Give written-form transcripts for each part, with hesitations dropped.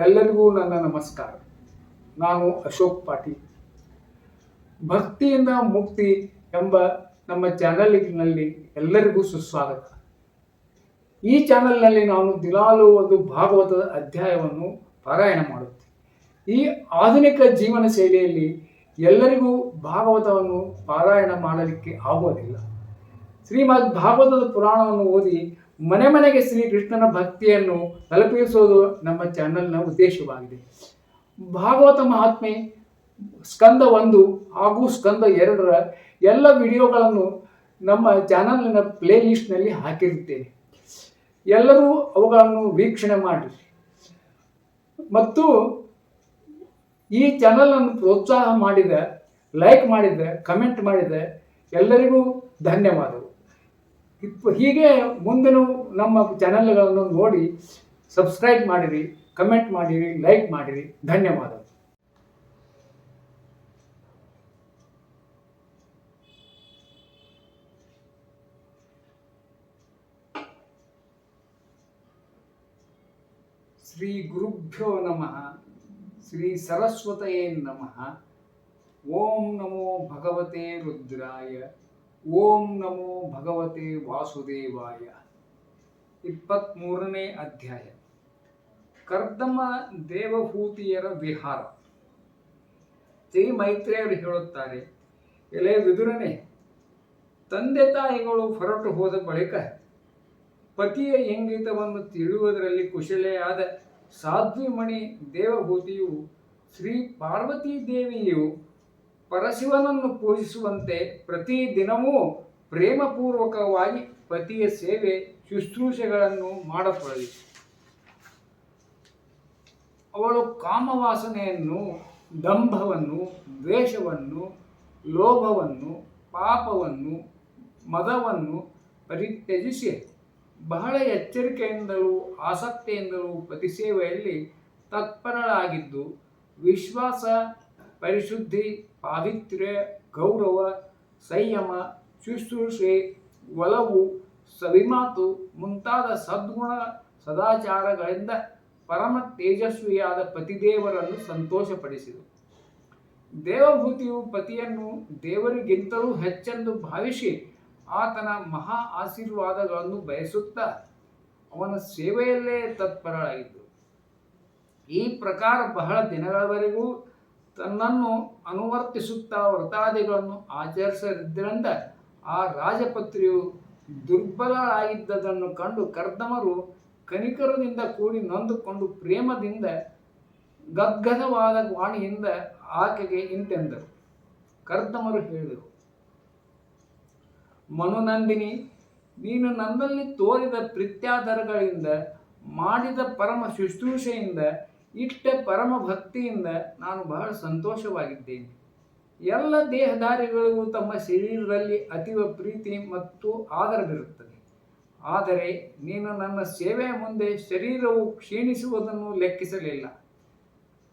ಎಲ್ಲರಿಗೂ ನನ್ನ ನಮಸ್ಕಾರ. ನಾನು ಅಶೋಕ್ ಪಾಟೀಲ್. ಭಕ್ತಿಯಿಂದ ಮುಕ್ತಿ ಎಂಬ ನಮ್ಮ ಚಾನಲ್ನಲ್ಲಿ ಎಲ್ಲರಿಗೂ ಸುಸ್ವಾಗತ. ಈ ಚಾನಲ್ನಲ್ಲಿ ನಾನು ದಿನಾಲೂ ಒಂದು ಭಾಗವತದ ಅಧ್ಯಾಯವನ್ನು ಪಾರಾಯಣ ಮಾಡುತ್ತೇನೆ. ಈ ಆಧುನಿಕ ಜೀವನ ಶೈಲಿಯಲ್ಲಿ ಎಲ್ಲರಿಗೂ ಭಾಗವತವನ್ನು ಪಾರಾಯಣ ಮಾಡಲಿಕ್ಕೆ ಆಗುವುದಿಲ್ಲ. ಶ್ರೀಮದ್ ಭಾಗವತದ ಪುರಾಣವನ್ನು ಓದಿ ಮನೆ ಮನೆಗೆ ಶ್ರೀಕೃಷ್ಣನ ಭಕ್ತಿಯನ್ನು ತಲುಪಿಸುವುದು ನಮ್ಮ ಚಾನಲ್ನ ಉದ್ದೇಶವಾಗಿದೆ. ಭಾಗವತ ಮಹಾತ್ಮೆ ಸ್ಕಂದ 1 ಹಾಗೂ ಸ್ಕಂದ 2 ಎಲ್ಲ ವಿಡಿಯೋಗಳನ್ನು ನಮ್ಮ ಚಾನಲ್ನ ಪ್ಲೇ ಲಿಸ್ಟ್ನಲ್ಲಿ ಹಾಕಿರುತ್ತೇನೆ. ಎಲ್ಲರೂ ಅವುಗಳನ್ನು ವೀಕ್ಷಣೆ ಮಾಡಿ ಮತ್ತು ಈ ಚಾನಲನ್ನು ಪ್ರೋತ್ಸಾಹ ಮಾಡಿದ, ಲೈಕ್ ಮಾಡಿದ, ಕಮೆಂಟ್ ಮಾಡಿದ ಎಲ್ಲರಿಗೂ ಧನ್ಯವಾದಗಳು. ಹೀಗೆ ಮುಂದಿನ ನಮ್ಮ ಚಾನಲ್ಗಳನ್ನು ನೋಡಿ ಸಬ್ಸ್ಕ್ರೈಬ್ ಮಾಡಿರಿ, ಕಮೆಂಟ್ ಮಾಡಿರಿ, ಲೈಕ್ ಮಾಡಿರಿ. ಧನ್ಯವಾದಗಳು. ಶ್ರೀ ಗುರುಭ್ಯೋ ನಮಃ. ಶ್ರೀ ಸರಸ್ವತಯೇ ನಮಃ. ಓಂ ನಮೋ ಭಗವತೆ ರುದ್ರಾಯ. ಓಂ ನಮೋ ಭಗವತೆ ವಾಸುದೇವಾಯ. 23ನೇ ಅಧ್ಯಾಯ. ಕರ್ದಮ ದೇವಹೂತಿಯರ ವಿಹಾರ. ಶ್ರೀ ಮೈತ್ರೇಯರು ಹೇಳುತ್ತಾರೆ, ಎಲೆ ವಿದುರನೇ, ತಂದೆ ತಾಯಿಗಳು ಹೊರಟು ಹೋದ ಬಳಿಕ ಪತಿಯ ಇಂಗಿತವನ್ನು ತಿಳಿಯುವುದರಲ್ಲಿ ಕುಶಲೆಯಾದ ಸಾಧ್ವಿಮಣಿ ದೇವಹೂತಿಯು ಶ್ರೀ ಪಾರ್ವತೀ ದೇವಿಯು ಪರಶಿವನನ್ನು ಪೂಜಿಸುವಂತೆ ಪ್ರತಿದಿನವೂ ಪ್ರೇಮಪೂರ್ವಕವಾಗಿ ಪತಿಯ ಸೇವೆ ಶುಶ್ರೂಷೆಗಳನ್ನು ಮಾಡತೊಡಗಿತು. ಅವಳು ಕಾಮವಾಸನೆಯನ್ನು, ದಂಭವನ್ನು, ದ್ವೇಷವನ್ನು, ಲೋಭವನ್ನು, ಪಾಪವನ್ನು, ಮದವನ್ನು ಪರಿತ್ಯಜಿಸಿ ಬಹಳ ಎಚ್ಚರಿಕೆಯಿಂದಲೂ ಆಸಕ್ತಿಯಿಂದಲೂ ಪತಿಸೇವೆಯಲ್ಲಿ ತತ್ಪರಳಾಗಿದ್ದು, ವಿಶ್ವಾಸ, ಪರಿಶುದ್ಧಿ, ಪಾವಿತ್ರ್ಯ, ಗೌರವ, ಸಂಯಮ, ಶುಶ್ರೂಷೆ, ಒಲವು, ಸವಿಮಾತು ಮುಂತಾದ ಸದ್ಗುಣ ಸದಾಚಾರಗಳಿಂದ ಪರಮ ತೇಜಸ್ವಿಯಾದ ಪತಿದೇವರನ್ನು ಸಂತೋಷಪಡಿಸಿದರು. ದೇವಭೂತಿಯು ಪತಿಯನ್ನು ದೇವರಿಗಿಂತಲೂ ಹೆಚ್ಚೆಂದು ಭಾವಿಸಿ ಆತನ ಮಹಾ ಆಶೀರ್ವಾದಗಳನ್ನು ಬಯಸುತ್ತಾ ಅವನ ಸೇವೆಯಲ್ಲೇ ತತ್ಪರಳಾಗಿದ್ದರು. ಈ ಪ್ರಕಾರ ಬಹಳ ದಿನಗಳವರೆಗೂ ತನ್ನನ್ನು ಅನುವರ್ತಿಸುತ್ತಾ ವ್ರತಾದಿಗಳನ್ನು ಆಚರಿಸದಿದ್ದರಿಂದ ಆ ರಾಜಪತ್ರಿಯು ದುರ್ಬಲಳಾಗಿದ್ದದನ್ನು ಕಂಡು ಕರ್ದಮರು ಕನಿಕರದಿಂದ ಕೂಡಿ ನೊಂದುಕೊಂಡು ಪ್ರೇಮದಿಂದ ಗದ್ಗದವಾದ ವಾಣಿಯಿಂದ ಆಕೆಗೆ ಇಂತೆಂದರು. ಕರ್ದಮರು ಹೇಳಿದರು, ಮನುನಂದಿನಿ, ನೀನು ನನ್ನಲ್ಲಿ ತೋರಿದ ಪ್ರೀತ್ಯಾದರಗಳಿಂದ, ಮಾಡಿದ ಪರಮ ಶುಶ್ರೂಷೆಯಿಂದ, ಇಷ್ಟ ಪರಮ ಭಕ್ತಿಯಿಂದ ನಾನು ಬಹಳ ಸಂತೋಷವಾಗಿದ್ದೇನೆ. ಎಲ್ಲ ದೇಹಧಾರಿಗಳಿಗೂ ತಮ್ಮ ಶರೀರದಲ್ಲಿ ಅತೀವ ಪ್ರೀತಿ ಮತ್ತು ಆದರವಿರುತ್ತದೆ. ಆದರೆ ನೀನು ನನ್ನ ಸೇವೆಯ ಮುಂದೆ ಶರೀರವು ಕ್ಷೀಣಿಸುವುದನ್ನು ಲೆಕ್ಕಿಸಲಿಲ್ಲ.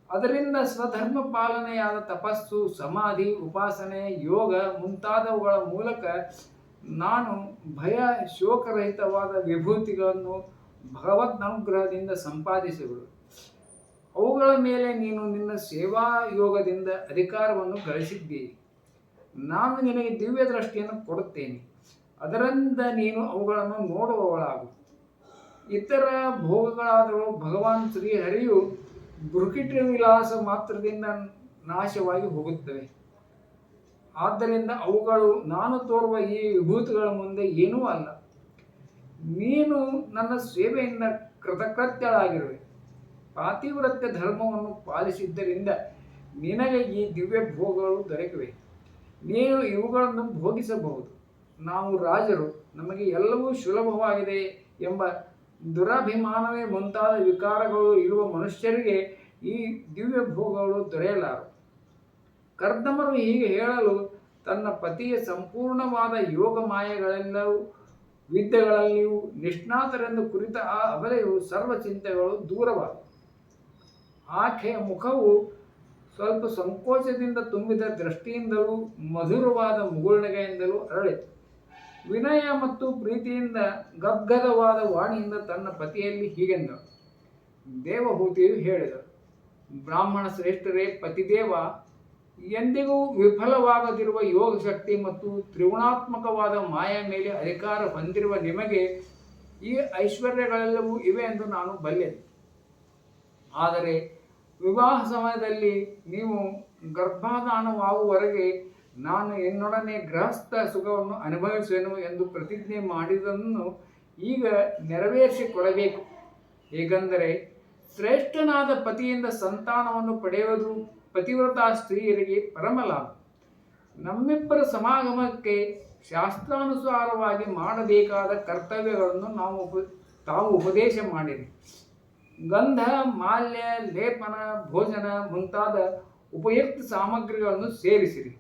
ಅದರಿಂದ ಸ್ವಧರ್ಮ ಪಾಲನೆಯಾದ ತಪಸ್ಸು, ಸಮಾಧಿ, ಉಪಾಸನೆ, ಯೋಗ ಮುಂತಾದವುಗಳ ಮೂಲಕ ನಾನು ಭಯ ಶೋಕರಹಿತವಾದ ವಿಭೂತಿಗಳನ್ನು ಭಗವದ್ನುಗ್ರಹದಿಂದ ಸಂಪಾದಿಸಿಗಳು. ಅವುಗಳ ಮೇಲೆ ನೀನು ನಿನ್ನ ಸೇವಾ ಯೋಗದಿಂದ ಅಧಿಕಾರವನ್ನು ಗಳಿಸಿದ್ದೀರಿ. ನಾನು ನಿನಗೆ ದಿವ್ಯ ದೃಷ್ಟಿಯನ್ನು ಕೊಡುತ್ತೇನೆ. ಅದರಿಂದ ನೀನು ಅವುಗಳನ್ನು ನೋಡುವವಳಾಗು. ಇತರ ಭೋಗಗಳಾದರೂ ಭಗವಾನ್ ಶ್ರೀಹರಿಯು ಬೃಕಿಟ ವಿಲಾಸ ಮಾತ್ರದಿಂದ ನಾಶವಾಗಿ ಹೋಗುತ್ತವೆ. ಆದ್ದರಿಂದ ಅವುಗಳು ನಾನು ತೋರುವ ಈ ವಿಭೂತಿಗಳ ಮುಂದೆ ಏನೂ ಅಲ್ಲ. ನೀನು ನನ್ನ ಸೇವೆಯಿಂದ ಕೃತಕೃತ್ಯಳಾಗಿರುವೆ. ಪಾತಿವ್ರತ್ಯ ಧರ್ಮವನ್ನು ಪಾಲಿಸಿದ್ದರಿಂದ ನಿನಗೆ ಈ ದಿವ್ಯ ಭೋಗಗಳು ದೊರಕಿವೆ. ನೀನು ಇವುಗಳನ್ನು ಭೋಗಿಸಬಹುದು. ನಾವು ರಾಜರು, ನಮಗೆ ಎಲ್ಲವೂ ಸುಲಭವಾಗಿದೆ ಎಂಬ ದುರಭಿಮಾನವೇ ಮುಂತಾದ ವಿಕಾರಗಳು ಇರುವ ಮನುಷ್ಯರಿಗೆ ಈ ದಿವ್ಯ ಭೋಗಗಳು ದೊರೆಯಲಾರವು. ಕರ್ದಮರು ಹೀಗೆ ಹೇಳಲು ತನ್ನ ಪತಿಯ ಸಂಪೂರ್ಣವಾದ ಯೋಗ ಮಾಯಗಳೆಲ್ಲವೂ ವಿದ್ಯೆಗಳಲ್ಲಿಯೂ ನಿಷ್ಣಾತರೆಂದು ಕುರಿತ ಆ ಅಬಲೆಯು ಸರ್ವ ಚಿಂತೆಗಳು ದೂರವಾದವು. ಆಕೆಯ ಮುಖವು ಸ್ವಲ್ಪ ಸಂಕೋಚದಿಂದ ತುಂಬಿದ ದೃಷ್ಟಿಯಿಂದಲೂ ಮಧುರವಾದ ಮುಗುಳ್ನಗೆಯಿಂದಲೂ ಅರಳಿತು. ವಿನಯ ಮತ್ತು ಪ್ರೀತಿಯಿಂದ ಗದ್ಗದವಾದ ವಾಣಿಯಿಂದ ತನ್ನ ಪತಿಯಲ್ಲಿ ಹೀಗೆಂದಳು, ದೇವಹೂತಿಯು ಹೇಳಿದರು, ಬ್ರಾಹ್ಮಣ ಶ್ರೇಷ್ಠರೇ, ಪತಿದೇವ, ಎಂದಿಗೂ ವಿಫಲವಾಗದಿರುವ ಯೋಗ ಶಕ್ತಿ ಮತ್ತು ತ್ರಿಗುಣಾತ್ಮಕವಾದ ಮಾಯೆಯ ಮೇಲೆ ಅಧಿಕಾರ ಹೊಂದಿರುವ ನಿಮಗೆ ಈ ಐಶ್ವರ್ಯಗಳೆಲ್ಲವೂ ಇವೆ ಎಂದು ನಾನು ಬಲ್ಲೆನು. ಆದರೆ ವಿವಾಹ ಸಮಯದಲ್ಲಿ ನೀವು ಗರ್ಭಧಾನವಾಗುವವರೆಗೆ ನಾನು ಎನ್ನೊಡನೆ ಗೃಹಸ್ಥ ಸುಖವನ್ನು ಅನುಭವಿಸುವೆನು ಎಂದು ಪ್ರತಿಜ್ಞೆ ಮಾಡಿದ್ದನ್ನು ಈಗ ನೆರವೇರಿಸಿಕೊಡಬೇಕು. ಹೇಗೆಂದರೆ, ಶ್ರೇಷ್ಠನಾದ ಪತಿಯಿಂದ ಸಂತಾನವನ್ನು ಪಡೆಯುವುದು ಪತಿವ್ರತಾ ಸ್ತ್ರೀಯರಿಗೆ ಪರಮ ಲಾಭ. ನಮ್ಮಿಬ್ಬರ ಸಮಾಗಮಕ್ಕೆ ಶಾಸ್ತ್ರಾನುಸಾರವಾಗಿ ಮಾಡಬೇಕಾದ ಕರ್ತವ್ಯಗಳನ್ನು ತಾವು ಉಪದೇಶ ಮಾಡಿರಿ. ಗಂಧ, ಮಾಲ್ಯ, ಲೇಪನ, ಭೋಜನ ಮುಂತಾದ ಉಪಯುಕ್ತ ಸಾಮಗ್ರಿಗಳನ್ನು ಸೇರಿಸಿರಿ.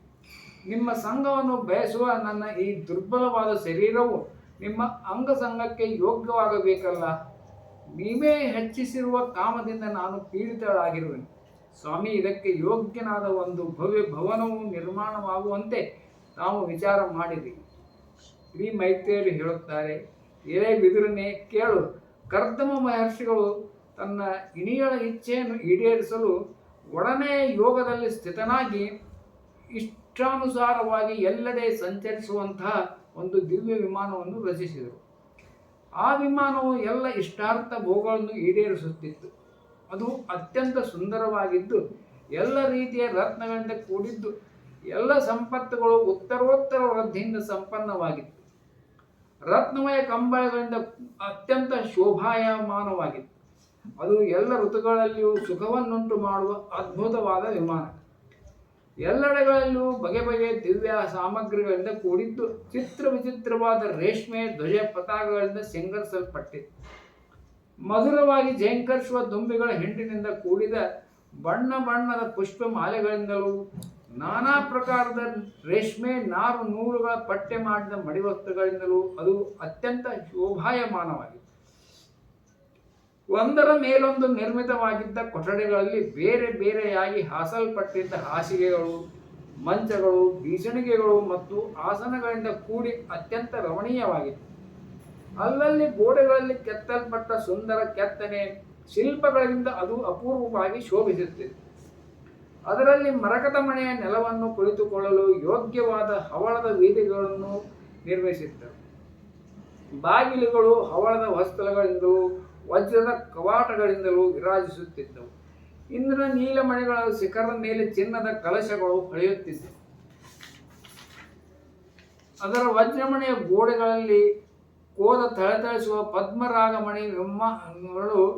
ನಿಮ್ಮ ಸಂಘವನ್ನು ಬಯಸುವ ನನ್ನ ಈ ದುರ್ಬಲವಾದ ಶರೀರವು ನಿಮ್ಮ ಅಂಗಸಂಗಕ್ಕೆ ಯೋಗ್ಯವಾಗಬೇಕಲ್ಲ. ನೀವೇ ಹೆಚ್ಚಿಸಿರುವ ಕಾಮದಿಂದ ನಾನು ಪೀಡಿತಳಾಗಿರುವೆನು. ಸ್ವಾಮಿ, ಇದಕ್ಕೆ ಯೋಗ್ಯನಾದ ಒಂದು ಭವ್ಯ ಭವನವು ನಿರ್ಮಾಣವಾಗುವಂತೆ ತಾವು ವಿಚಾರ ಮಾಡಿರಿ. ಶ್ರೀ ಮೈತ್ರೇಯರು ಹೇಳುತ್ತಾರೆ, ಎಲೆ ಬಿದುರನೆ ಕೇಳು. ಕರ್ದಮ ಮಹರ್ಷಿಗಳು ತನ್ನ ಇಣಿಯಳ ಇಚ್ಛೆಯನ್ನು ಈಡೇರಿಸಲು ಒಡನೆ ಯೋಗದಲ್ಲಿ ಸ್ಥಿತನಾಗಿ ಇಷ್ಟಾನುಸಾರವಾಗಿ ಎಲ್ಲೆಡೆ ಸಂಚರಿಸುವಂತಹ ಒಂದು ದಿವ್ಯ ವಿಮಾನವನ್ನು ರಚಿಸಿದರು. ಆ ವಿಮಾನವು ಎಲ್ಲ ಇಷ್ಟಾರ್ಥ ಭೋಗಗಳನ್ನು ಈಡೇರಿಸುತ್ತಿತ್ತು. ಅದು ಅತ್ಯಂತ ಸುಂದರವಾಗಿದ್ದು ಎಲ್ಲ ರೀತಿಯ ರತ್ನಗಳಿಂದ ಕೂಡಿದ್ದು ಎಲ್ಲ ಸಂಪತ್ತುಗಳು ಉತ್ತರೋತ್ತರ ವೃದ್ಧಿಯಿಂದ ಸಂಪನ್ನವಾಗಿತ್ತು. ರತ್ನಮಯ ಕಂಬಳಗಳಿಂದ ಅತ್ಯಂತ ಶೋಭಾಯಮಾನವಾಗಿತ್ತು. ಅದು ಎಲ್ಲ ಋತುಗಳಲ್ಲಿಯೂ ಸುಖವನ್ನುಂಟು ಮಾಡುವ ಅದ್ಭುತವಾದ ವಿಮಾನ. ಎಲ್ಲೆಡೆಗಳಲ್ಲೂ ಬಗೆ ಬಗೆಯ ದಿವ್ಯ ಸಾಮಗ್ರಿಗಳಿಂದ ಕೂಡಿದ್ದು ಚಿತ್ರ ವಿಚಿತ್ರವಾದ ರೇಷ್ಮೆ ಧ್ವಜ ಪತಾಕಗಳಿಂದ ಶೃಂಗರಿಸಲ್ಪಟ್ಟಿತ್ತು. ಮಧುರವಾಗಿ ಝೇಂಕರಿಸುವ ದುಂಬಿಗಳ ಹಿಂಡಿನಿಂದ ಕೂಡಿದ ಬಣ್ಣ ಬಣ್ಣದ ಪುಷ್ಪ ಮಾಲೆಗಳಿಂದಲೂ ನಾನಾ ಪ್ರಕಾರದ ರೇಷ್ಮೆ ನಾರು ನೂಲುಗಳ ಪಟ್ಟೆ ಮಾಡಿದ ಮಡಿವಸ್ತ್ರಗಳಿಂದಲೂ ಅದು ಅತ್ಯಂತ ಶೋಭಾಯಮಾನವಾಗಿತ್ತು. ಒಂದರ ಮೇಲೊಂದು ನಿರ್ಮಿತವಾಗಿದ್ದ ಕೊಠಡಿಗಳಲ್ಲಿ ಬೇರೆ ಬೇರೆಯಾಗಿ ಹಾಸಲ್ಪಟ್ಟಿದ್ದ ಹಾಸಿಗೆಗಳು, ಮಂಚಗಳು, ಬೀಸಣಿಗೆಗಳು ಮತ್ತು ಆಸನಗಳಿಂದ ಕೂಡಿ ಅತ್ಯಂತ ರಮಣೀಯವಾಗಿತ್ತು. ಅಲ್ಲಲ್ಲಿ ಗೋಡೆಗಳಲ್ಲಿ ಕೆತ್ತಲ್ಪಟ್ಟ ಸುಂದರ ಕೆತ್ತನೆ ಶಿಲ್ಪಗಳಿಂದ ಅದು ಅಪೂರ್ವವಾಗಿ ಶೋಭಿಸುತ್ತಿತ್ತು. ಅದರಲ್ಲಿ ಮರಕತ ಮನೆಯ ನೆಲವನ್ನು ಕುಳಿತುಕೊಳ್ಳಲು ಯೋಗ್ಯವಾದ ಹವಳದ ವೇದಿಕೆಗಳನ್ನು ನಿರ್ಮಿಸಿದ್ದರು. ಬಾಗಿಲುಗಳು ಹವಳದ ಹೊಸ್ತಲಗಳಿಂದಲೂ ವಜ್ರದ ಕವಾಟಗಳಿಂದಲೂ ವಿರಾಜಿಸುತ್ತಿದ್ದವು. ಇಂದ್ರ ನೀಲಮಣಿಗಳ ಶಿಖರದ ಮೇಲೆ ಚಿನ್ನದ ಕಲಶಗಳು ಹೊಳೆಯುತ್ತಿದ್ದವು. ಅದರ ವಜ್ರಮಣಿಯ ಗೋಡೆಗಳಲ್ಲಿ ಕೋದ ಥಳಥಳಿಸುವ ಪದ್ಮರಾಗಮಣಿ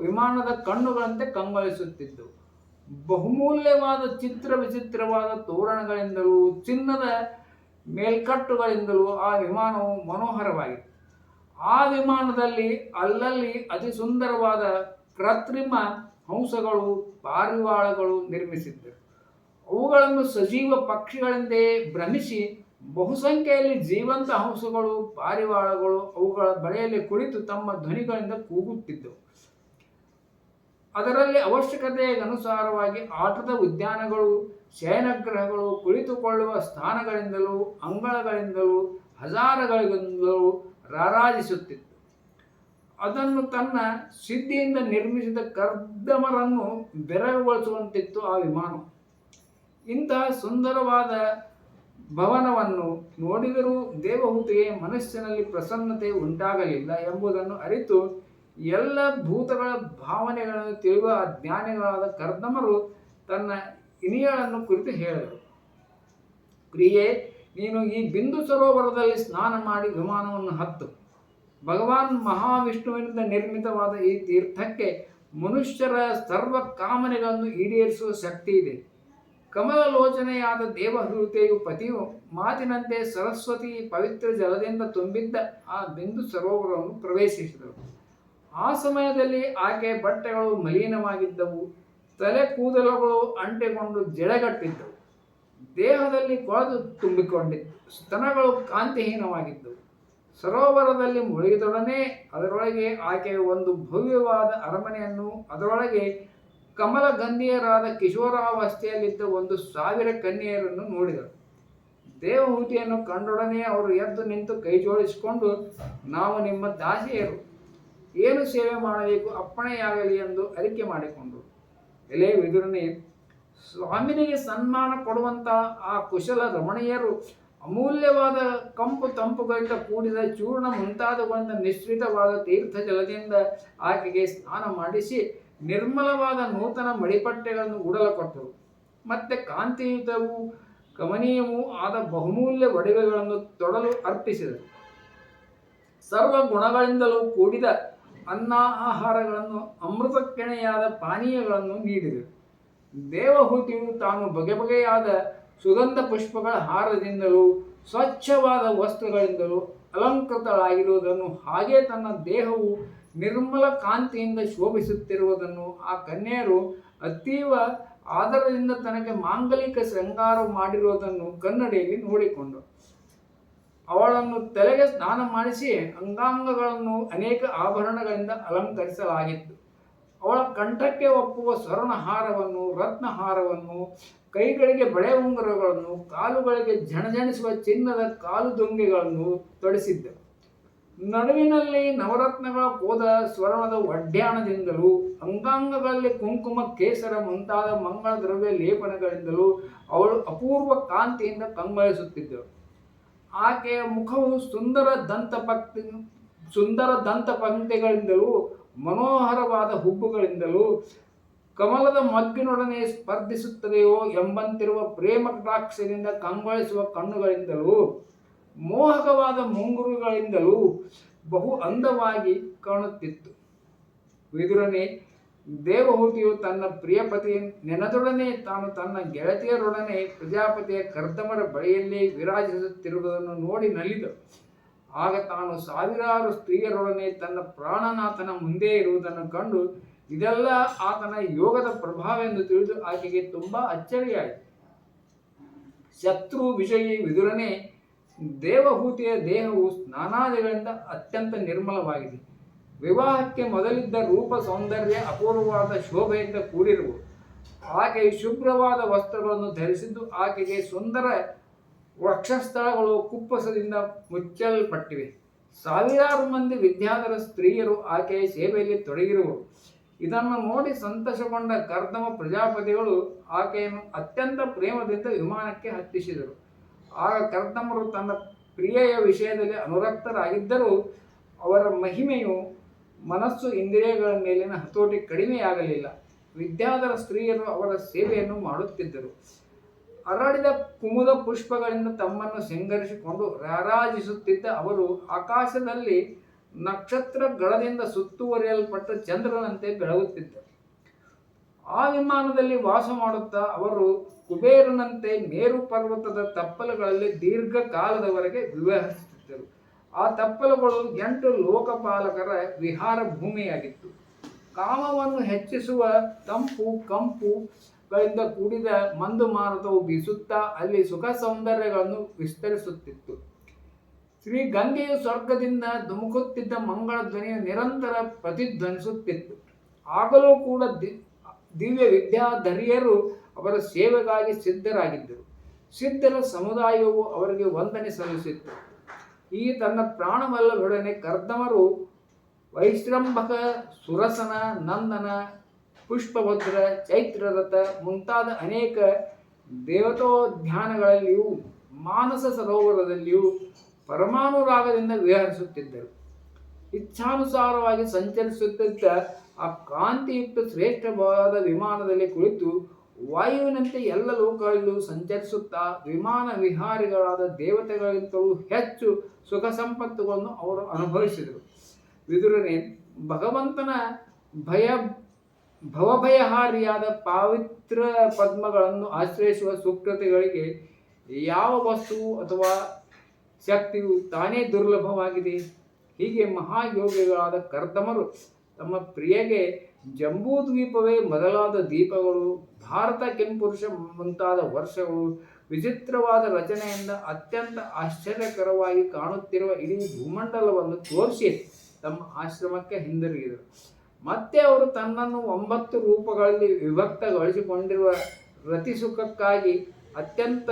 ವಿಮಾನದ ಕಣ್ಣುಗಳಂತೆ ಕಂಗೊಳಿಸುತ್ತಿದ್ದವು. ಬಹುಮೂಲ್ಯವಾದ ಚಿತ್ರ ವಿಚಿತ್ರವಾದ ತೋರಣಗಳಿಂದಲೂ ಚಿನ್ನದ ಮೇಲ್ಕಟ್ಟುಗಳಿಂದಲೂ ಆ ವಿಮಾನವು ಮನೋಹರವಾಗಿತ್ತು. ಆ ವಿಮಾನದಲ್ಲಿ ಅಲ್ಲಲ್ಲಿ ಅತಿ ಸುಂದರವಾದ ಕೃತ್ರಿಮ ಹಂಸಗಳು, ಪಾರಿವಾಳಗಳು ನಿರ್ಮಿಸಿದ್ದರು. ಅವುಗಳನ್ನು ಸಜೀವ ಪಕ್ಷಿಗಳೆಂದೇ ಭ್ರಮಿಸಿ ಬಹುಸಂಖ್ಯೆಯಲ್ಲಿ ಜೀವಂತ ಹಂಸಗಳು, ಪಾರಿವಾಳಗಳು ಅವುಗಳ ಬಳಿಯಲ್ಲಿ ಕುಳಿತು ತಮ್ಮ ಧ್ವನಿಗಳಿಂದ ಕೂಗುತ್ತಿದ್ದವು. ಅದರಲ್ಲಿ ಅವಶ್ಯಕತೆಗನುಸಾರವಾಗಿ ಆಟದ ಉದ್ಯಾನಗಳು, ಶಯನಗೃಹಗಳು, ಕುಳಿತುಕೊಳ್ಳುವ ಸ್ಥಾನಗಳಿಂದಲೂ ಅಂಗಳಗಳಿಂದಲೂ ಹಜಾರಗಳಿಂದಲೂ ರಾರಾಜಿಸುತ್ತಿತ್ತು. ಅದನ್ನು ತನ್ನ ಸಿದ್ಧಿಯಿಂದ ನಿರ್ಮಿಸಿದ ಕರ್ದಮರನ್ನು ಬೆರಗುಗೊಳಿಸುವಂತಿತ್ತು ಆ ವಿಮಾನ. ಇಂತಹ ಸುಂದರವಾದ ಭವನವನ್ನು ನೋಡಿದರೂ ದೇವಹೂತಿಗೆ ಮನಸ್ಸಿನಲ್ಲಿ ಪ್ರಸನ್ನತೆ ಉಂಟಾಗಲಿಲ್ಲ ಎಂಬುದನ್ನು ಅರಿತು ಎಲ್ಲ ಭೂತಗಳ ಭಾವನೆಗಳನ್ನು ತಿಳಿಯುವ ಜ್ಞಾನಿಗಳಾದ ಕರ್ದಮರು ತನ್ನ ಇನಿಯಳನ್ನು ಕುರಿತು ಹೇಳಿದರು. ಪ್ರಿಯೆ, ನೀನು ಈ ಬಿಂದು ಸರೋವರದಲ್ಲಿ ಸ್ನಾನ ಮಾಡಿ ವಿಮಾನವನ್ನು ಹತ್ತು. ಭಗವಾನ್ ಮಹಾವಿಷ್ಣುವಿನಿಂದ ನಿರ್ಮಿತವಾದ ಈ ತೀರ್ಥಕ್ಕೆ ಮನುಷ್ಯರ ಸರ್ವ ಕಾಮನೆಗಳನ್ನು ಈಡೇರಿಸುವ ಶಕ್ತಿ ಇದೆ. ಕಮಲಲೋಚನೆಯಾದ ದೇವಹೂತಿಯು ಪತಿಯು ಮಾತಿನಂತೆ ಸರಸ್ವತಿ ಪವಿತ್ರ ಜಲದಿಂದ ತುಂಬಿದ್ದ ಆ ಬಿಂದು ಸರೋವರವನ್ನು ಪ್ರವೇಶಿಸಿದರು. ಆ ಸಮಯದಲ್ಲಿ ಆಕೆಯ ಬಟ್ಟೆಗಳು ಮಲಿನವಾಗಿದ್ದವು, ತಲೆ ಕೂದಲುಗಳು ಅಂಟಿಕೊಂಡು ಜಡಗಟ್ಟಿದ್ದವು, ದೇಹದಲ್ಲಿ ಕೊಳೆದು ತುಂಬಿಕೊಂಡಿತ್ತು, ಸ್ತನಗಳು ಕಾಂತಿಹೀನವಾಗಿದ್ದವು. ಸರೋವರದಲ್ಲಿ ಮುಳುಗಿದೊಡನೆ ಅದರೊಳಗೆ ಆಕೆಯ ಒಂದು ಭವ್ಯವಾದ ಅರಮನೆಯನ್ನು, ಅದರೊಳಗೆ ಕಮಲಗಂಧೀಯರಾದ ಕಿಶೋರಾವಸ್ಥೆಯಲ್ಲಿದ್ದ 1,000 ಕನ್ಯೆಯರನ್ನು ನೋಡಿದರು. ದೇವಹೂತಿಯನ್ನು ಕಂಡೊಡನೆ ಅವರು ಎದ್ದು ನಿಂತು ಕೈ ಜೋಡಿಸಿಕೊಂಡು, ನಾವು ನಿಮ್ಮ ದಾಸಿಯರು, ಏನು ಸೇವೆ ಮಾಡಬೇಕು ಅಪ್ಪಣೆಯಾಗಲಿ ಎಂದು ಅರಿಕೆ ಮಾಡಿಕೊಂಡರು. ಎಲೆ ವಿದುರನೇ, ಸ್ವಾಮಿನಿಗೆ ಸನ್ಮಾನ ಕೊಡುವಂತ ಆ ಕುಶಲ ರಮಣೀಯರು ಅಮೂಲ್ಯವಾದ ಕಂಪು ತಂಪುಗಳಿಂದ ಕೂಡಿದ ಚೂರ್ಣ ಮುಂತಾದವುಗಳಿಂದ ಮಿಶ್ರಿತವಾದ ತೀರ್ಥ ಜಲದಿಂದ ಆಕೆಗೆ ಸ್ನಾನ ಮಾಡಿಸಿ ನಿರ್ಮಲವಾದ ನೂತನ ಮಡಿಪಟ್ಟೆಗಳನ್ನು ಉಡಲು ಕೊಟ್ಟರು. ಮತ್ತೆ ಕಾಂತಿಯುತವೂ ಕಮನೀಯವೂ ಆದ ಬಹುಮೂಲ್ಯ ಒಡವೆಗಳನ್ನು ತೊಡಲು ಅರ್ಪಿಸಿದರು. ಸರ್ವ ಗುಣಗಳಿಂದಲೂ ಕೂಡಿದ ಅನ್ನ ಆಹಾರಗಳನ್ನು, ಅಮೃತಕ್ಕೆಣೆಯಾದ ಪಾನೀಯಗಳನ್ನು ನೀಡಿದರು. ದೇವಹೂತಿಯು ತಾನು ಬಗೆ ಬಗೆಯಾದ ಸುಗಂಧ ಪುಷ್ಪಗಳ ಹಾರದಿಂದಲೂ ಸ್ವಚ್ಛವಾದ ವಸ್ತ್ರಗಳಿಂದಲೂ ಅಲಂಕೃತಳಾಗಿರುವುದನ್ನು, ಹಾಗೆ ತನ್ನ ದೇಹವು ನಿರ್ಮಲ ಕಾಂತಿಯಿಂದ ಶೋಭಿಸುತ್ತಿರುವುದನ್ನು ಆ ಕನ್ಯೆಯರು ಅತೀವ ಆದರದಿಂದ ತನಗೆ ಮಾಂಗಲಿಕ ಶೃಂಗಾರ ಮಾಡಿರುವುದನ್ನು ಕನ್ನಡಿಯಲ್ಲಿ ನೋಡಿಕೊಂಡರು. ಅವಳನ್ನು ತಲೆಗೆ ಸ್ನಾನ ಮಾಡಿಸಿ ಅಂಗಾಂಗಗಳನ್ನು ಅನೇಕ ಆಭರಣಗಳಿಂದ ಅಲಂಕರಿಸಲಾಗಿತ್ತು. ಅವಳ ಕಂಠಕ್ಕೆ ಒಪ್ಪುವ ಸ್ವರ್ಣಹಾರವನ್ನು, ರತ್ನಹಾರವನ್ನು, ಕೈಗಳಿಗೆ ಬಳೆ ಉಂಗುರಗಳನ್ನು, ಕಾಲುಗಳಿಗೆ ಝಣಝಣಿಸುವ ಚಿನ್ನದ ಕಾಲು ದೊಂಗೆಗಳನ್ನು ತೊಡಿಸಿದ್ದರು. ನಡುವಿನಲ್ಲಿ ನವರತ್ನಗಳ ಕೋದ ಸ್ವರ್ಣದ ಒಡ್ಯಾಣದಿಂದಲೂ, ಅಂಗಾಂಗಗಳಲ್ಲಿ ಕುಂಕುಮ, ಕೇಸರ ಮುಂತಾದ ಮಂಗಳ ದ್ರವ್ಯ ಲೇಪನಗಳಿಂದಲೂ ಅವಳು ಅಪೂರ್ವ ಕಾಂತಿಯಿಂದ ಕಂಗೊಳಿಸುತ್ತಿದ್ದಳು. ಆಕೆಯ ಮುಖವು ಸುಂದರ ದಂತಪಂಕ್ತಿಗಳಿಂದಲೂ ಮನೋಹರವಾದ ಹುಬ್ಬುಗಳಿಂದಲೂ ಕಮಲದ ಮಗ್ಗಿನೊಡನೆ ಸ್ಪರ್ಧಿಸುತ್ತದೆಯೋ ಎಂಬಂತಿರುವ ಪ್ರೇಮ ಕಟಾಕ್ಷದಿಂದ ಕಂಗೊಳಿಸುವ ಕಣ್ಣುಗಳಿಂದಲೂ ಮೋಹಕವಾದ ಮುಂಗುರುಗಳಿಂದಲೂ ಬಹು ಅಂದವಾಗಿ ಕಾಣುತ್ತಿತ್ತು. ವಿದುರನೇ, ದೇವಹೂತಿಯು ತನ್ನ ಪ್ರಿಯಪತಿ ನೆನದೊಡನೆ ತಾನು ತನ್ನ ಗೆಳತಿಯರೊಡನೆ ಪ್ರಜಾಪತಿಯ ಕರ್ದಮರ ಬಳಿಯಲ್ಲೇ ವಿರಾಜಿಸುತ್ತಿರುವುದನ್ನು ನೋಡಿ ನಲಿದಳು. ಆಗ ತಾನು ಸಾವಿರಾರು ಸ್ತ್ರೀಯರೊಡನೆ ತನ್ನ ಪ್ರಾಣನಾಥನ ಮುಂದೆ ಇರುವುದನ್ನು ಕಂಡು ಇದೆಲ್ಲ ಆತನ ಯೋಗದ ಪ್ರಭಾವವೆಂದು ತಿಳಿದು ಆಕೆಗೆ ತುಂಬಾ ಅಚ್ಚರಿಯಾಯಿತು. ಶತ್ರು ವಿಜಯಿ ವಿದುರನೇ, ದೇವಹೂತಿಯ ದೇಹವು ಸ್ನಾನಾದಿಗಳಿಂದ ಅತ್ಯಂತ ನಿರ್ಮಲವಾಗಿದೆ. ವಿವಾಹಕ್ಕೆ ಮೊದಲಿದ್ದ ರೂಪ ಸೌಂದರ್ಯ ಅಪೂರ್ವವಾದ ಶೋಭೆಯಿಂದ ಕೂಡಿರುವುದು. ಆಕೆಯು ಶುಭ್ರವಾದ ವಸ್ತ್ರಗಳನ್ನು ಧರಿಸಿದ್ದು ಆಕೆಗೆ ಸುಂದರ ವಕ್ಷಸ್ಥಳಗಳು ಕುಪ್ಪಸದಿಂದ ಮುಚ್ಚಲ್ಪಟ್ಟಿವೆ. ಸಾವಿರಾರು ಮಂದಿ ವಿದ್ಯಾಧರ ಸ್ತ್ರೀಯರು ಆಕೆಯ ಸೇವೆಯಲ್ಲಿ ತೊಡಗಿರುವರು. ಇದನ್ನು ನೋಡಿ ಸಂತೋಷಗೊಂಡ ಕರ್ದಮ ಪ್ರಜಾಪತಿಗಳು ಆಕೆಯನ್ನು ಅತ್ಯಂತ ಪ್ರೇಮದಿಂದ ವಿಮಾನಕ್ಕೆ ಹತ್ತಿಸಿದರು. ಆಗ ಕರ್ದಮರು ತನ್ನ ಪ್ರಿಯೆಯ ವಿಷಯದಲ್ಲಿ ಅನುರಕ್ತರಾಗಿದ್ದರೂ ಅವರ ಮಹಿಮೆಯು ಮನಸ್ಸು ಇಂದ್ರಿಯಗಳ ಮೇಲಿನ ಹತೋಟಿ ಕಡಿಮೆಯಾಗಲಿಲ್ಲ. ವಿದ್ಯಾಧರ ಸ್ತ್ರೀಯರು ಅವರ ಸೇವೆಯನ್ನು ಮಾಡುತ್ತಿದ್ದರು. ಅರಳಿದ ಕುಮುದ ಪುಷ್ಪಗಳಿಂದ ತಮ್ಮನ್ನು ಸಿಂಗರಿಸಿಕೊಂಡು ರಾರಾಜಿಸುತ್ತಿದ್ದ ಅವರು ಆಕಾಶದಲ್ಲಿ ನಕ್ಷತ್ರಗಳದಿಂದ ಸುತ್ತುವರಿಯಲ್ಪಟ್ಟ ಚಂದ್ರನಂತೆ ಬೆಳಗುತ್ತಿದ್ದರು. ಆ ವಿಮಾನದಲ್ಲಿ ವಾಸ ಮಾಡುತ್ತಾ ಅವರು ಕುಬೇರನಂತೆ ಮೇರು ಪರ್ವತದ ತಪ್ಪಲುಗಳಲ್ಲಿ ದೀರ್ಘಕಾಲದವರೆಗೆ ವಿವರಿಸುತ್ತಿದ್ದರು. ಆ ತಪ್ಪಲುಗಳು 8 ಲೋಕಪಾಲಕರ ವಿಹಾರ ಭೂಮಿಯಾಗಿತ್ತು. ಕಾಮವನ್ನು ಹೆಚ್ಚಿಸುವ ತಂಪು ಕಂಪುಗಳಿಂದ ಕೂಡಿದ ಮಂದು ಮಾರುತವು ಬೀಸುತ್ತಾ ಅಲ್ಲಿ ಸುಖ ಸೌಂದರ್ಯಗಳನ್ನು ವಿಸ್ತರಿಸುತ್ತಿತ್ತು. ಶ್ರೀ ಗಂಗೆಯು ಸ್ವರ್ಗದಿಂದ ಧುಮುಕುತ್ತಿದ್ದ ಮಂಗಳ ಧ್ವನಿಯು ನಿರಂತರ ಪ್ರತಿಧ್ವನಿಸುತ್ತಿತ್ತು. ಆಗಲೂ ಕೂಡ ದಿವ್ಯ ವಿದ್ಯಾಧರಿಯರು ಅವರ ಸೇವೆಗಾಗಿ ಸಿದ್ಧರಾಗಿದ್ದರು. ಸಿದ್ಧರ ಸಮುದಾಯವು ಅವರಿಗೆ ವಂದನೆ ಸಲ್ಲಿಸಿತ್ತು. ಈ ತನ್ನ ಪ್ರಾಣವಲ್ಲದೊಡನೆ ಕರ್ದಮರು ವೈಶ್ರಂಭಕ, ಸುರಸನ, ನಂದನ, ಪುಷ್ಪಭದ್ರ, ಚೈತ್ರರಥ ಮುಂತಾದ ಅನೇಕ ದೇವತೋದ್ಯಾನಗಳಲ್ಲಿಯೂ ಮಾನಸ ಸರೋವರದಲ್ಲಿಯೂ ಪರಮಾನುರಾಗದಿಂದ ವಿಹರಿಸುತ್ತಿದ್ದರು. ಇಚ್ಛಾನುಸಾರವಾಗಿ ಸಂಚರಿಸುತ್ತಿದ್ದ ಆ ಕಾಂತಿಯುಕ್ತ ಶ್ರೇಷ್ಠವಾದ ವಿಮಾನದಲ್ಲಿ ಕುಳಿತು ವಾಯುವಿನಂತೆ ಎಲ್ಲ ಲೋಕಗಳಲ್ಲೂ ಸಂಚರಿಸುತ್ತಾ ವಿಮಾನ ವಿಹಾರಿಗಳಾದ ದೇವತೆಗಳಿಗಿಂತಲೂ ಹೆಚ್ಚು ಸುಖ ಸಂಪತ್ತುಗಳನ್ನು ಅವರು ಅನುಭವಿಸಿದರು. ವಿದುರನೇ, ಭಗವಂತನ ಭವಭಯಹಾರಿಯಾದ ಪವಿತ್ರ ಪದ್ಮಗಳನ್ನು ಆಶ್ರಯಿಸುವ ಸುಕೃತಿಗಳಿಗೆ ಯಾವ ವಸ್ತುವು ಅಥವಾ ಶಕ್ತಿಯು ತಾನೇ ದುರ್ಲಭವಾಗಿದೆ. ಹೀಗೆ ಮಹಾಯೋಗಿಗಳಾದ ಕರ್ದಮರು ತಮ್ಮ ಪ್ರಿಯಗೆ ಜಂಬೂದ್ವೀಪವೇ ಮೊದಲಾದ ದೀಪಗಳು, ಭಾರತ ಕೆಂಪುರುಷ ಮುಂತಾದ ವರ್ಷಗಳು, ವಿಚಿತ್ರವಾದ ರಚನೆಯಿಂದ ಅತ್ಯಂತ ಆಶ್ಚರ್ಯಕರವಾಗಿ ಕಾಣುತ್ತಿರುವ ಇಡೀ ಭೂಮಂಡಲವನ್ನು ತೋರಿಸಿ ತಮ್ಮ ಆಶ್ರಮಕ್ಕೆ ಹಿಂದಿರುಗಿದರು. ಮತ್ತೆ ಅವರು ತನ್ನನ್ನು 9 ರೂಪಗಳಲ್ಲಿ ವಿಭಕ್ತಗೊಳಿಸಿಕೊಂಡಿರುವ ರತಿಸುಖಕ್ಕಾಗಿ ಅತ್ಯಂತ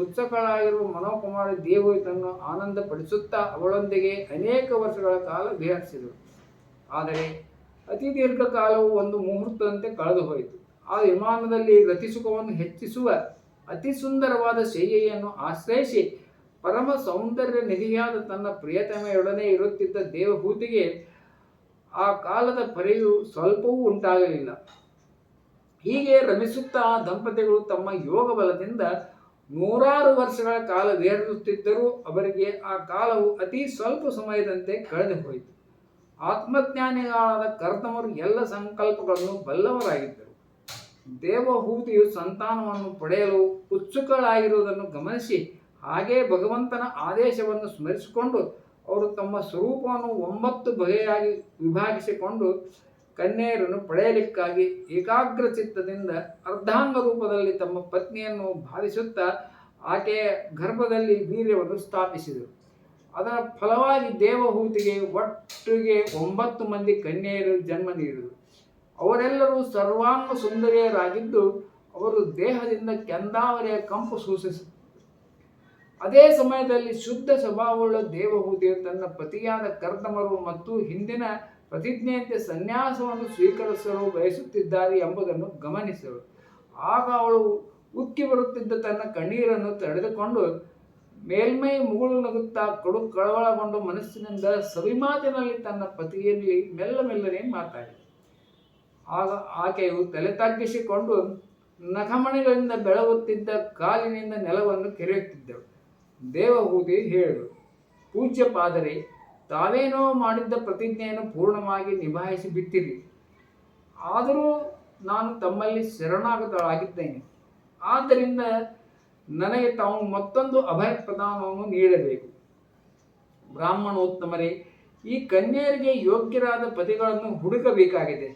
ಉತ್ಸುಕಳಾಗಿರುವ ಮನೋಕುಮಾರಿ ದೇವತೆಯನ್ನು ಆನಂದಪಡಿಸುತ್ತಾ ಅವಳೊಂದಿಗೆ ಅನೇಕ ವರ್ಷಗಳ ಕಾಲ ವಿಹರಿಸಿದರು. ಆದರೆ ಅತಿ ದೀರ್ಘಕಾಲವು ಒಂದು ಮುಹೂರ್ತದಂತೆ ಕಳೆದು ಹೋಯಿತು. ಆ ವಿಮಾನದಲ್ಲಿ ರತಿಸುಖವನ್ನು ಹೆಚ್ಚಿಸುವ ಅತಿ ಸುಂದರವಾದ ಶಯ್ಯೆಯನ್ನು ಆಶ್ರಯಿಸಿ ಪರಮ ಸೌಂದರ್ಯ ನಿಧಿಯಾದ ತನ್ನ ಪ್ರಿಯತಮೆಯೊಡನೆ ಇರುತ್ತಿದ್ದ ದೇವಹೂತಿಗೆ ಆ ಕಾಲದ ಪರಿಯು ಸ್ವಲ್ಪವೂ ಉಂಟಾಗಲಿಲ್ಲ. ಹೀಗೆ ರಮಿಸುತ್ತಾ ದಂಪತಿಗಳು ತಮ್ಮ ಯೋಗ ಬಲದಿಂದ ನೂರಾರು ವರ್ಷಗಳ ಕಾಲ ವಿಹರಿಸುತ್ತಿದ್ದರೂ ಅವರಿಗೆ ಆ ಕಾಲವು ಅತಿ ಸ್ವಲ್ಪ ಸಮಯದಂತೆ ಕಳೆದು ಹೋಯಿತು. ಆತ್ಮಜ್ಞಾನಿಗಳಾದ ಕರ್ತಮರು ಎಲ್ಲ ಸಂಕಲ್ಪಗಳನ್ನು ಬಲ್ಲವರಾಗಿದ್ದರು. ದೇವಹೂತಿಯು ಸಂತಾನವನ್ನು ಪಡೆಯಲು ಉತ್ಸುಕಳಾಗಿರುವುದನ್ನು ಗಮನಿಸಿ ಹಾಗೇ ಭಗವಂತನ ಆದೇಶವನ್ನು ಸ್ಮರಿಸಿಕೊಂಡು ಅವರು ತಮ್ಮ ಸ್ವರೂಪವನ್ನು 9 ಬಗೆಯಾಗಿ ವಿಭಾಗಿಸಿಕೊಂಡು ಕನ್ಯೆಯರನ್ನು ಪಡೆಯಲಿಕ್ಕಾಗಿ ಏಕಾಗ್ರ ಚಿತ್ತದಿಂದ ಅರ್ಧಾಂಗ ರೂಪದಲ್ಲಿ ತಮ್ಮ ಪತ್ನಿಯನ್ನು ಭಾವಿಸುತ್ತಾ ಆಕೆಯ ಗರ್ಭದಲ್ಲಿ ವೀರ್ಯವನ್ನು ಸ್ಥಾಪಿಸಿದರು. ಅದರ ಫಲವಾಗಿ ದೇವಹೂತಿಗೆ ಒಟ್ಟಿಗೆ 9 ಮಂದಿ ಕನ್ಯೆಯರು ಜನ್ಮ ನೀಡಿದರು. ಅವರೆಲ್ಲರೂ ಸರ್ವಾಂಗ ಸುಂದರಿಯರಾಗಿದ್ದು ಅವರು ದೇಹದಿಂದ ಕೆಂದಾವರೆಯ ಕಂಪು ಸೂಚಿಸುತ್ತಿದ್ದರು. ಅದೇ ಸಮಯದಲ್ಲಿ ಶುದ್ಧ ಸ್ವಭಾವವುಳ್ಳ ದೇವಹೂತಿಯು ತನ್ನ ಪತಿಯಾದ ಕರ್ತಮರು ಮತ್ತು ಹಿಂದಿನ ಪ್ರತಿಜ್ಞೆಯಂತೆ ಸನ್ಯಾಸವನ್ನು ಸ್ವೀಕರಿಸಲು ಬಯಸುತ್ತಿದ್ದಾರೆ ಎಂಬುದನ್ನು ಗಮನಿಸಿದಳು. ಆಗ ಅವಳು ಉಕ್ಕಿ ಬರುತ್ತಿದ್ದ ತನ್ನ ಕಣ್ಣೀರನ್ನು ತಡೆದುಕೊಂಡು ಮೇಲ್ಮೈ ಮುಗುಳು ನಗುತ್ತಾ ಕಡು ಕಳವಳಗೊಂಡು ಮನಸ್ಸಿನಿಂದ ಸವಿಮಾತಿನಲ್ಲಿ ತನ್ನ ಪತಿಯಲ್ಲಿ ಮೆಲ್ಲನೆ ಮಾತಾಡಿದಳು. ಆಗ ಆಕೆಯು ತಲೆ ತಗ್ಗಿಸಿಕೊಂಡು ನಖಮಣಿಗಳಿಂದ ಬೆಳಗುತ್ತಿದ್ದ ಕಾಲಿನಿಂದ ನೆಲವನ್ನು ಕೆರೆಯುತ್ತಿದ್ದಳು. ದೇವಹೂತಿ ಹೇಳಿದಳು, ಪೂಜ್ಯಪಾದರೆ, ತಾವೇನೋ ಮಾಡಿದ್ದ ಪ್ರತಿಜ್ಞೆಯನ್ನು ಪೂರ್ಣವಾಗಿ ನಿಭಾಯಿಸಿ ಬಿಟ್ಟಿರಿ. ಆದರೂ ನಾನು ತಮ್ಮಲ್ಲಿ ಶರಣಾಗತಳಾಗಿದ್ದೇನೆ. ಆದ್ದರಿಂದ ನನಗೆ ತಾವು ಮತ್ತೊಂದು ಅಭಯ ಪ್ರದಾನವನ್ನು ನೀಡಬೇಕು. ಬ್ರಾಹ್ಮಣೋತ್ತಮರೇ, ಈ ಕನ್ಯೆಯರಿಗೆ ಯೋಗ್ಯರಾದ ಪತಿಗಳನ್ನು ಹುಡುಕಬೇಕಾಗಿದೆ.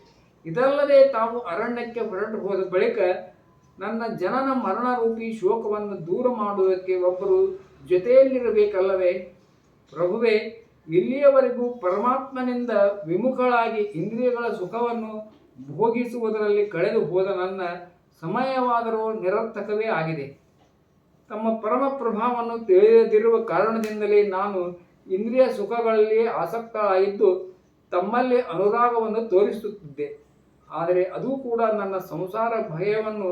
ಇದಲ್ಲದೆ ತಾವು ಅರಣ್ಯಕ್ಕೆ ಹೊರಟು ಹೋದ ಬಳಿಕ ನನ್ನ ಜನನ ಮರಣ ರೂಪಿ ಶೋಕವನ್ನು ದೂರ ಮಾಡುವುದಕ್ಕೆ ಒಬ್ಬರು ಜೊತೆಯಲ್ಲಿರಬೇಕಲ್ಲವೇ? ಪ್ರಭುವೇ, ಇಲ್ಲಿಯವರೆಗೂ ಪರಮಾತ್ಮನಿಂದ ವಿಮುಖಳಾಗಿ ಇಂದ್ರಿಯಗಳ ಸುಖವನ್ನು ಭೋಗಿಸುವುದರಲ್ಲಿ ಕಳೆದು ಹೋದ ನನ್ನ ಸಮಯವಾದರೂ ನಿರರ್ಥಕವೇ ಆಗಿದೆ. ತಮ್ಮ ಪರಮ ಪ್ರಭಾವವನ್ನು ತಿಳಿಯದಿರುವ ಕಾರಣದಿಂದಲೇ ನಾನು ಇಂದ್ರಿಯ ಸುಖಗಳಲ್ಲಿ ಆಸಕ್ತಳಾಗಿದ್ದು ತಮ್ಮಲ್ಲಿ ಅನುರಾಗವನ್ನು ತೋರಿಸುತ್ತಿದ್ದೆ. ಆದರೆ ಅದು ಕೂಡ ನನ್ನ ಸಂಸಾರ ಭಯವನ್ನು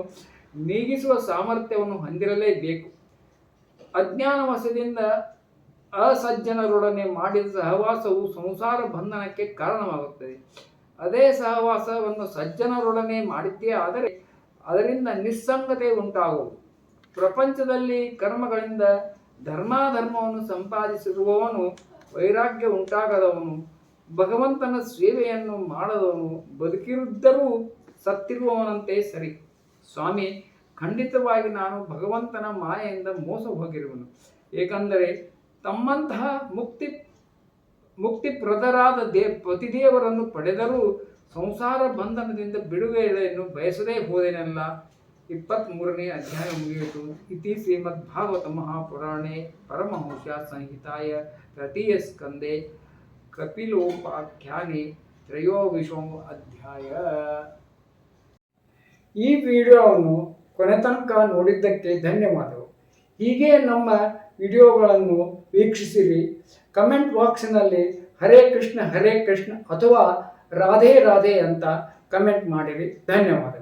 ನೀಗಿಸುವ ಸಾಮರ್ಥ್ಯವನ್ನು ಹೊಂದಿರಲೇಬೇಕು. ಅಜ್ಞಾನವಶದಿಂದ ಅಸಜ್ಜನರೊಡನೆ ಮಾಡಿದ ಸಹವಾಸವು ಸಂಸಾರ ಬಂಧನಕ್ಕೆ ಕಾರಣವಾಗುತ್ತದೆ. ಅದೇ ಸಹವಾಸವನ್ನು ಸಜ್ಜನರೊಡನೆ ಮಾಡಿದ್ದೇ ಆದರೆ ಅದರಿಂದ ನಿಸ್ಸಂಗತೆ ಉಂಟಾಗುವುದು. ಪ್ರಪಂಚದಲ್ಲಿ ಕರ್ಮಗಳಿಂದ ಧರ್ಮಾಧರ್ಮವನ್ನು ಸಂಪಾದಿಸಿರುವವನು ವೈರಾಗ್ಯ ಉಂಟಾಗದವನು, ಭಗವಂತನ ಸೇವೆಯನ್ನು ಮಾಡದವನು, ಬದುಕಿರುದ್ದರೂ ಸತ್ತಿರುವವನಂತೆ ಸರಿ. ಸ್ವಾಮಿ, ಖಂಡಿತವಾಗಿ ನಾನು ಭಗವಂತನ ಮಾಯೆಯಿಂದ ಮೋಸ ಹೋಗಿರುವನು. ಏಕೆಂದರೆ ತಮ್ಮಂತಹ ಮುಕ್ತಿಪ್ರದರಾದ ಪತಿದೇವರನ್ನು ಪಡೆದರೂ ಸಂಸಾರ ಬಂಧನದಿಂದ ಬಿಡುಗಡೆಯನ್ನು ಬಯಸದೇ ಹೋದೇನಲ್ಲ. 23ನೇ ಅಧ್ಯಾಯ ಮುಗಿಯಿತು. ಇತಿ ಶ್ರೀಮದ್ ಭಾಗವತ ಮಹಾಪುರಾಣೆ ಪರಮಹಂಸ ಸಂಹಿತಾಯ ತೃತೀಯ ಸ್ಕಂದೆ ಕಪಿಲೋಪಾಖ್ಯಾನೆ ತ್ರಯೋವಿಂಶೋ ಅಧ್ಯಾಯ. ಈ ವಿಡಿಯೋವನ್ನು ಕೊನೆ ತನಕ ನೋಡಿದ್ದಕ್ಕೆ ಧನ್ಯವಾದಗಳು. ಹೀಗೆ ನಮ್ಮ ವಿಡಿಯೋಗಳನ್ನು ವೀಕ್ಷಿಸಿರಿ. ಕಮೆಂಟ್ ಬಾಕ್ಸ್ನಲ್ಲಿ ಹರೇ ಕೃಷ್ಣ ಅಥವಾ ರಾಧೆ ರಾಧೆ ಅಂತ ಕಮೆಂಟ್ ಮಾಡಿರಿ. ಧನ್ಯವಾದಗಳು.